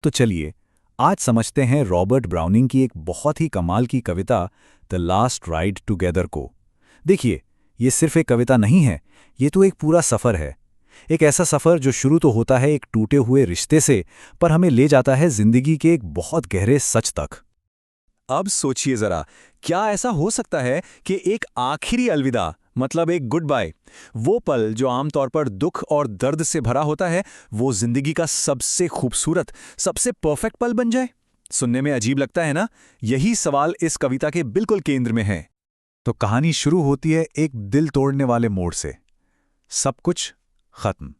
तो चलिए आज समझते हैं रॉबर्ट ब्राउनिंग की एक बहुत ही कमाल की कविता द लास्ट राइड टुगेदर को। देखिए, ये सिर्फ एक कविता नहीं है, ये तो एक पूरा सफ़र है। एक ऐसा सफ़र जो शुरू तो होता है एक टूटे हुए रिश्ते से, पर हमें ले जाता है जिंदगी के एक बहुत गहरे सच तक। अब सोचिए जरा, क्या ऐसा हो सकता है कि एक आखिरी अलविदा, मतलब एक गुड बाय, वो पल जो आमतौर पर दुख और दर्द से भरा होता है, वो जिंदगी का सबसे खूबसूरत, सबसे परफेक्ट पल बन जाए? सुनने में अजीब लगता है ना? यही सवाल इस कविता के बिल्कुल केंद्र में है। तो कहानी शुरू होती है एक दिल तोड़ने वाले मोड़ से। सब कुछ खत्म।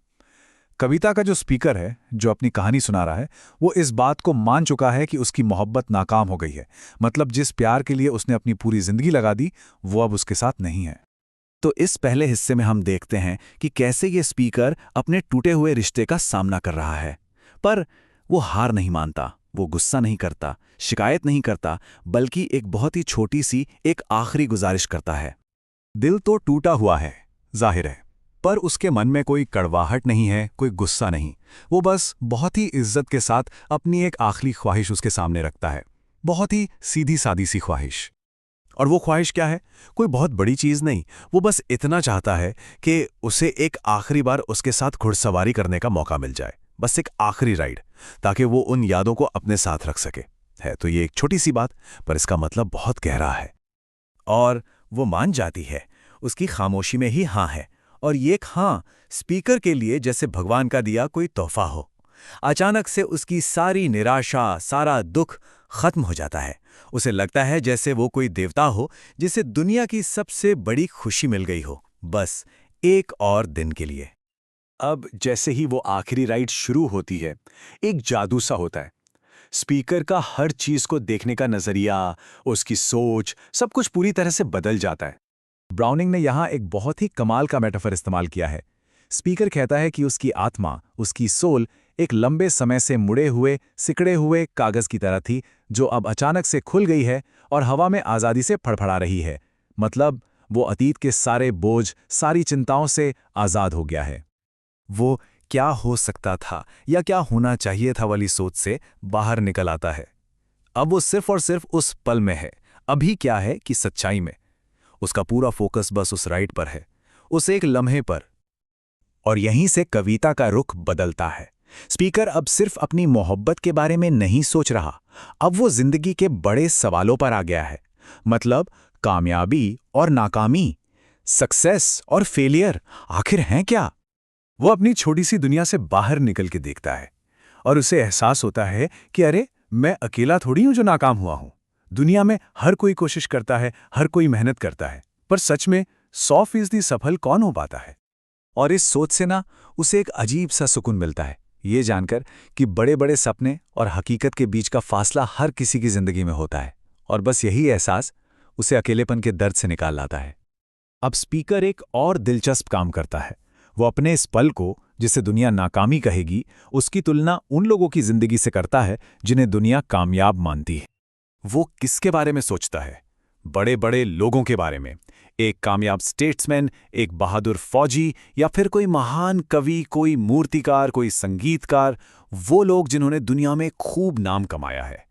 कविता का जो स्पीकर है, जो अपनी कहानी सुना रहा है, वो इस बात को मान चुका है कि उसकी मोहब्बत नाकाम हो गई है। मतलब जिस प्यार के लिए उसने अपनी पूरी जिंदगी लगा दी, वो अब उसके साथ नहीं है। तो इस पहले हिस्से में हम देखते हैं कि कैसे ये स्पीकर अपने टूटे हुए रिश्ते का सामना कर रहा है। पर वो हार नहीं मानता, वो गुस्सा नहीं करता, शिकायत नहीं करता, बल्कि एक बहुत ही छोटी सी एक आखिरी गुजारिश करता है। दिल तो टूटा हुआ है, जाहिर है, पर उसके मन में कोई कड़वाहट नहीं है, कोई गुस्सा नहीं। वो बस बहुत ही इज्जत के साथ अपनी एक आखिरी ख्वाहिश उसके सामने रखता है। बहुत ही सीधी सादी सी ख्वाहिश। और वो ख्वाहिश क्या है? कोई बहुत बड़ी चीज़ नहीं, वो बस इतना चाहता है कि उसे एक आखिरी बार उसके साथ घुड़सवारी करने का मौका मिल जाए। बस एक आखिरी राइड, ताकि वो उन यादों को अपने साथ रख सके। है तो ये एक छोटी सी बात, पर इसका मतलब बहुत गहरा है। और वो मान जाती है, उसकी खामोशी में ही हाँ है। और ये एक हाँ स्पीकर के लिए जैसे भगवान का दिया कोई तोहफा हो। अचानक से उसकी सारी निराशा, सारा दुख खत्म हो जाता है। उसे लगता है जैसे वो कोई देवता हो जिसे दुनिया की सबसे बड़ी खुशी मिल गई हो, बस एक और दिन के लिए। अब जैसे ही वो आखिरी राइड शुरू होती है, एक जादू सा होता है। स्पीकर का हर चीज को देखने का नजरिया, उसकी सोच, सब कुछ पूरी तरह से बदल जाता है। ब्राउनिंग ने यहाँ एक बहुत ही कमाल का मेटाफर इस्तेमाल किया है। स्पीकर कहता है कि उसकी आत्मा, उसकी सोल एक लंबे समय से मुड़े हुए, सिकड़े हुए कागज की तरह थी, जो अब अचानक से खुल गई है और हवा में आज़ादी से फड़फड़ा रही है। मतलब वो अतीत के सारे बोझ, सारी चिंताओं से आज़ाद हो गया है। वो क्या हो सकता था या क्या होना चाहिए था वाली सोच से बाहर निकल आता है। अब वो सिर्फ और सिर्फ उस पल में है। अभी क्या है कि सच्चाई में उसका पूरा फोकस बस उस राइड पर है, उस एक लम्हे पर। और यहीं से कविता का रुख बदलता है। स्पीकर अब सिर्फ अपनी मोहब्बत के बारे में नहीं सोच रहा, अब वो जिंदगी के बड़े सवालों पर आ गया है। मतलब कामयाबी और नाकामी, सक्सेस और फेलियर आखिर हैं क्या? वो अपनी छोटी सी दुनिया से बाहर निकल के देखता है और उसे एहसास होता है कि अरे, मैं अकेला थोड़ी हूं जो नाकाम हुआ हूं। दुनिया में हर कोई कोशिश करता है, हर कोई मेहनत करता है, पर सच में 100% सफल कौन हो पाता है? और इस सोच से ना उसे एक अजीब सा सुकून मिलता है, ये जानकर कि बड़े बड़े सपने और हकीकत के बीच का फासला हर किसी की जिंदगी में होता है। और बस यही एहसास उसे अकेलेपन के दर्द से निकाल लाता है। अब स्पीकर एक और दिलचस्प काम करता है। वो अपने इस पल को, जिसे दुनिया नाकामी कहेगी, उसकी तुलना उन लोगों की जिंदगी से करता है जिन्हें दुनिया कामयाब मानती है। वो किसके बारे में सोचता है? बड़े बड़े लोगों के बारे में। एक कामयाब स्टेट्समैन, एक बहादुर फौजी, या फिर कोई महान कवि, कोई मूर्तिकार, कोई संगीतकार। वो लोग जिन्होंने दुनिया में खूब नाम कमाया है।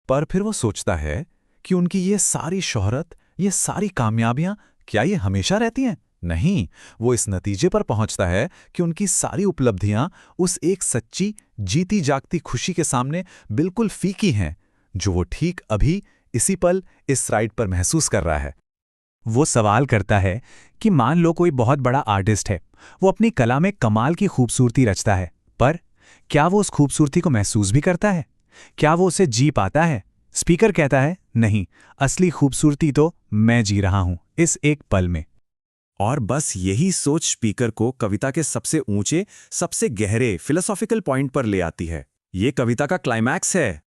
पर फिर वो सोचता है कि उनकी ये सारी शोहरत, ये सारी कामयाबियां, क्या ये हमेशा रहती हैं? नहीं। वो इस नतीजे पर पहुंचता है कि उनकी सारी उपलब्धियां उस एक सच्ची, जीती जागती खुशी के सामने बिल्कुल फीकी हैं, जो वो ठीक अभी इसी पल इस राइड पर महसूस कर रहा है। वो सवाल करता है कि मान लो कोई बहुत बड़ा आर्टिस्ट है, वो अपनी कला में कमाल की खूबसूरती रचता है, पर क्या वो उस खूबसूरती को महसूस भी करता है? क्या वो उसे जी पाता है? स्पीकर कहता है, नहीं, असली खूबसूरती तो मैं जी रहा हूं इस एक पल में। और बस यही सोच स्पीकर को कविता के सबसे ऊंचे, सबसे गहरे फिलोसॉफिकल पॉइंट पर ले आती है। ये कविता का क्लाइमैक्स है।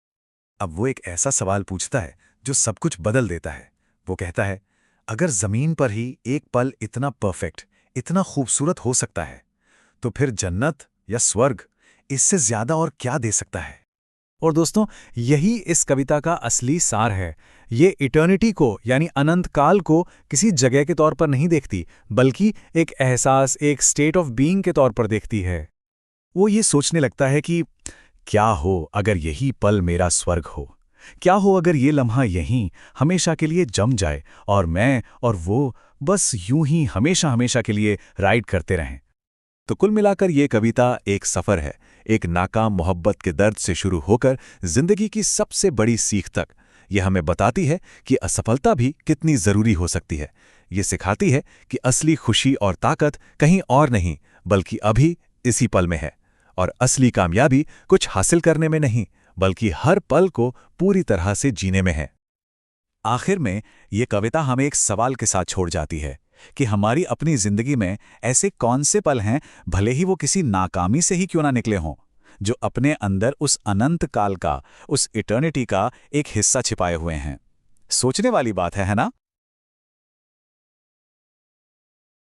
अब वो एक ऐसा सवाल पूछता है जो सब कुछ बदल देता है। वो कहता है, अगर जमीन पर ही एक पल इतना परफेक्ट, इतना खूबसूरत हो सकता है, तो फिर जन्नत या स्वर्ग इससे ज्यादा और क्या दे सकता है? और दोस्तों, यही इस कविता का असली सार है। ये इटर्निटी को, यानी अनंत काल को किसी जगह के तौर पर नहीं देखती, बल्कि एक एहसास, एक स्टेट ऑफ बीइंग के तौर पर देखती है। वो ये सोचने लगता है कि क्या हो अगर यही पल मेरा स्वर्ग हो? क्या हो अगर ये लम्हा यहीं हमेशा के लिए जम जाए और मैं और वो बस यूं ही हमेशा हमेशा के लिए राइड करते रहें? तो कुल मिलाकर ये कविता एक सफ़र है, एक नाकाम मोहब्बत के दर्द से शुरू होकर जिंदगी की सबसे बड़ी सीख तक। यह हमें बताती है कि असफलता भी कितनी ज़रूरी हो सकती है। ये सिखाती है कि असली खुशी और ताकत कहीं और नहीं, बल्कि अभी इसी पल में है। और असली कामयाबी कुछ हासिल करने में नहीं, बल्कि हर पल को पूरी तरह से जीने में है। आखिर में ये कविता हमें एक सवाल के साथ छोड़ जाती है कि हमारी अपनी जिंदगी में ऐसे कौन से पल हैं, भले ही वो किसी नाकामी से ही क्यों ना निकले हों, जो अपने अंदर उस अनंत काल का, उस इटर्निटी का एक हिस्सा छिपाए हुए हैं। सोचने वाली बात है ना?